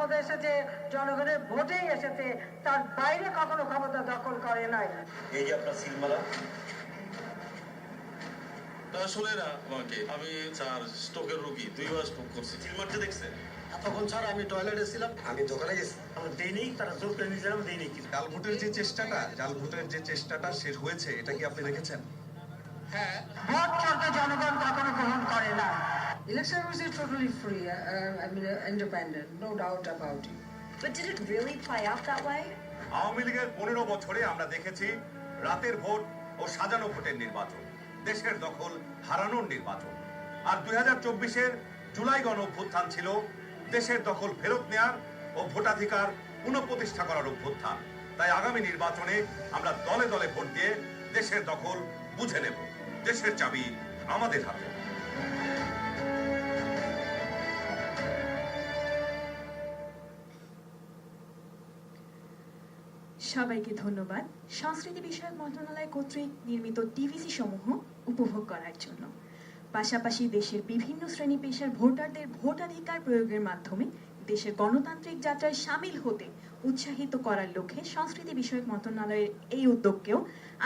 ক্ষমতা এসেছে জনগণের ভোটেই এসেছে, তার বাইরে কখনো ক্ষমতা দখল করে নাই। এই যে আপনার সিলমালা, আসলে না আমাকে, আমি স্যার স্ট্রোকের রোগী, 2 বার স্ট্রোক করছি। সিল মারতে দেখছেন? তখন স্যার আমি টয়লেটে ছিলাম, আমি দোকানে গেছি, আমরা দেইনি, তারা জোর করে নিয়েছিলাম, দেইনি কিছু। জাল ভোটের যে চেষ্টাটা শেষ হয়েছে, এটা কি আপনি দেখেছেন? হ্যাঁ, ভোট চলতে জনগণ কখনো গ্রহণ করে না। Election was totally free, I mean independent, no doubt about it. But did it really play out that way? Awami লীগের 15 বছরে আমরা দেখেছি রাতের ভোট ও সাজানো ভোটের নির্বাচন, দেশের দখল হারানোর নির্বাচন। আর 2024-এর জুলাই গণ অভ্যুত্থান ছিল দেশের দখল ফেরত নেয়ার ও ভোটাধিকার পুনঃপ্রতিষ্ঠা করার অভ্যুত্থান। তাই আগামী নির্বাচনে আমরা দলে দলে ভোট দিয়ে দেশের দখল বুঝে নেব। দেশের চাবি আমাদের হাতে। সবাইকে ধন্যবাদ সংস্কৃতি বিষয়ক মন্ত্রণালয় কর্তৃক নির্মিত টিভিসি সমূহ উপভোগ করার জন্য। পাশাপাশি দেশের বিভিন্ন শ্রেণী পেশার ভোটারদের ভোটাধিকার প্রয়োগের মাধ্যমে দেশের গণতান্ত্রিক যাত্রায় সামিল হতে উৎসাহিত করার লক্ষ্যে সংস্কৃতি বিষয়ক মন্ত্রণালয়ের এই উদ্যোগকেও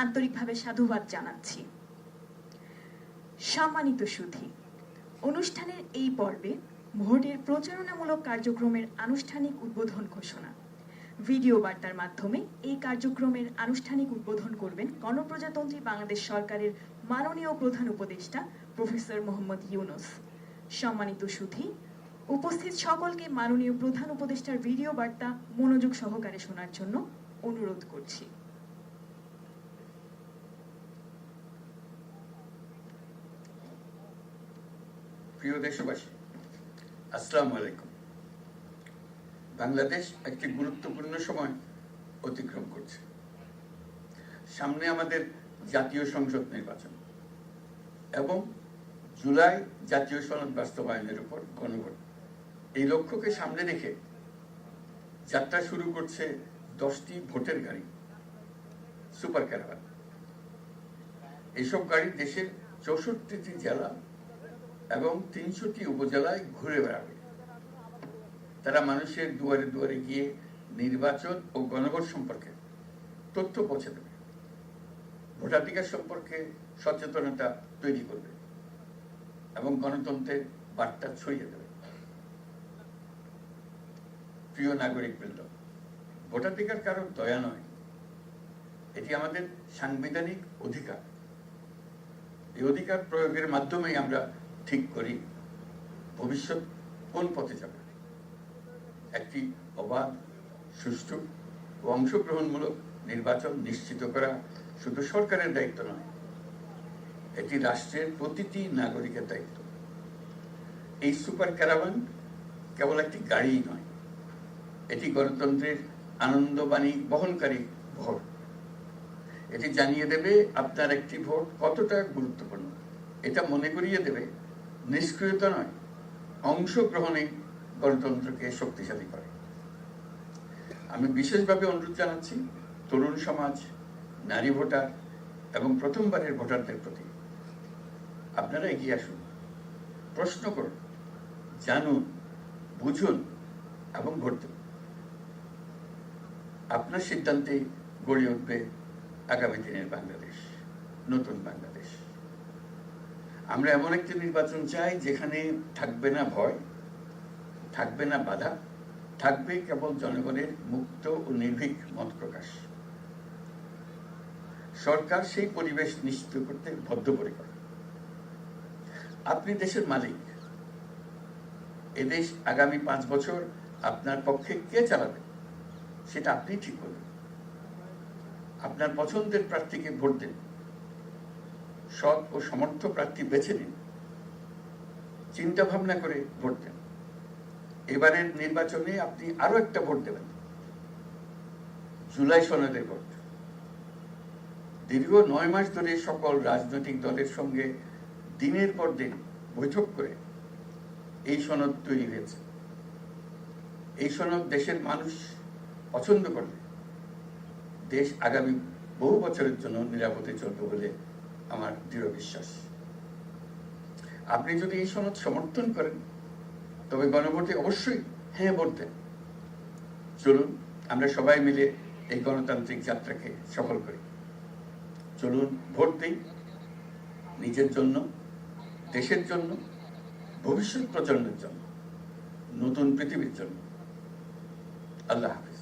আন্তরিকভাবে সাধুবাদ জানাচ্ছি। সম্মানিত সুধী, অনুষ্ঠানের এই পর্বে ভোটের প্রচারণামূলক কার্যক্রমের আনুষ্ঠানিক উদ্বোধন ঘোষণা। ভিডিও বার্তার মাধ্যমে এই কার্যক্রমের আনুষ্ঠানিক উদ্বোধন করবেন গণপ্রজাতন্ত্রী বাংলাদেশ সরকারের মাননীয় প্রধান উপদেষ্টা প্রফেসর মোহাম্মদ ইউনূস। সম্মানিত সুধী, উপস্থিত সকলকে মাননীয় প্রধান উপদেষ্টার ভিডিও বার্তা মনোযোগ সহকারে শোনার জন্য অনুরোধ করছি। প্রিয় দেশবাসী, আসসালামু আলাইকুম। বাংলাদেশ একটি গুরুত্বপূর্ণ সময় অতিক্রম করছে। সামনে আমাদের জাতীয় সংসদ নির্বাচন এবং জুলাই জাতীয় সনদ বাস্তবায়নের উপর গণভোট। এই লক্ষ্যকে সামনে রেখে যাত্রা শুরু করছে 10টি ভোটের গাড়ি, সুপার ক্যারাভান। এইসব গাড়ি দেশের 64টি জেলা এবং 300টি উপজেলায় ঘুরে বেড়াবে। তারা মানুষের দুয়ারে দুয়ারে গিয়ে নির্বাচন ও গণভোট সম্পর্কে তথ্য পৌঁছে দেবে, ভোটাধিকার সম্পর্কে সচেতনতা তৈরি করবে এবং গণতন্ত্রের বার্তা ছড়িয়ে দেবে। প্রিয় নাগরিক বৃন্দ, ভোটাধিকার কারো দয়া নয়, এটি আমাদের সাংবিধানিক অধিকার। এই অধিকার প্রয়োগের মাধ্যমেই আমরা ঠিক করি ভবিষ্যৎ কোন পথে যাবে। একটি অবাধ, সুষ্ঠু ও অংশগ্রহণমূলক নির্বাচন নিশ্চিত করা শুধু সরকারের দায়িত্ব নয়, এটি রাষ্ট্রের প্রতিটি নাগরিকের দায়িত্ব। এই সুপার ক্যারাভান কেবল একটি গাড়ি নয়, এটি গণতন্ত্রের আনন্দবাণী বহনকারী ভোট। এটি জানিয়ে দেবে আপনার একটি ভোট কতটা গুরুত্বপূর্ণ। এটা মনে করিয়ে দেবে নিষ্ক্রিয়তা নয়, অংশগ্রহণে গণতন্ত্রকে শক্তিশালী করে। আমি বিশেষভাবে অনুরোধ জানাচ্ছি তরুণ সমাজ, নারী ভোটার এবং প্রথমবারের ভোটারদের প্রতি, আপনারা এগিয়ে আসুন, প্রশ্ন করুন, জানুন, বুঝুন এবং ভোট দেন। আপনার সিদ্ধান্তে গড়ে উঠবে আগামী দিনের বাংলাদেশ, নতুন বাংলাদেশ। আমরা এমন একটি নির্বাচন চাই যেখানে থাকবে না ভয়, থাকবে না বাধা, থাকবে কেবল জনগণের মুক্ত ও নির্ভীক মত প্রকাশ। সরকার সেই পরিবেশ নিশ্চিত করতে বদ্ধপরিকর। আপনি দেশের মালিক। এদেশ আগামী 5 বছর আপনার পক্ষে কে চালাবে সেটা আপনি ঠিক করবেন। আপনার পছন্দের প্রার্থীকে ভোট দিন, সৎ ও সমর্থ প্রার্থী বেছে নিন, চিন্তা ভাবনা করে ভোট দেন। এবারের নির্বাচনে আপনি আরো একটা ভোট দেবেন, জুলাই সনদের ভোট। দীর্ঘ 9 মাস ধরে সকল রাজনৈতিক দলের সঙ্গে দিনের পর দিন বৈঠক করে এই সনদ তৈরি হয়েছে। এই সনদ দেশের মানুষ পছন্দ করলে দেশ আগামী বহু বছরের জন্য নিরাপদে চলবে বলে আমার দৃঢ় বিশ্বাস। আপনি যদি এই সনদ সমর্থন করেন তবে গণভোটে অবশ্যই হ্যাঁ ভোট দেন। চলুন আমরা সবাই মিলে এই গণতান্ত্রিক যাত্রাকে সফল করি। চলুন ভোট দিই নিজের জন্য, দেশের জন্য, ভবিষ্যৎ প্রজন্মের জন্য, নতুন পৃথিবীর জন্য। আল্লাহ হাফেজ।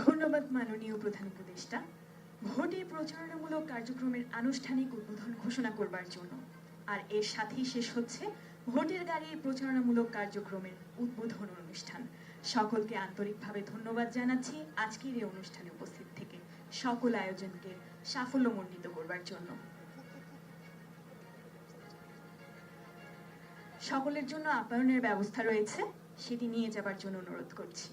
ধন্যবাদ মাননীয় প্রধান উপদেষ্টা ভোটে প্রচারণামূলক কার্যক্রমের আনুষ্ঠানিক উদ্বোধন ঘোষণা করবার জন্য। আর এর সাথেই শেষ হচ্ছে ভোটের গাড়ির প্রচারণামূলক কার্যক্রমের উদ্বোধন অনুষ্ঠান। সকলকে আন্তরিকভাবে ধন্যবাদ জানাচ্ছি আজকের এই অনুষ্ঠানে উপস্থিত থেকে সকল আয়োজনকে সাফল্যমণ্ডিত করবার জন্য। সকলের জন্য আপ্যায়নের ব্যবস্থা রয়েছে, সেটি নিয়ে যাবার জন্য অনুরোধ করছি।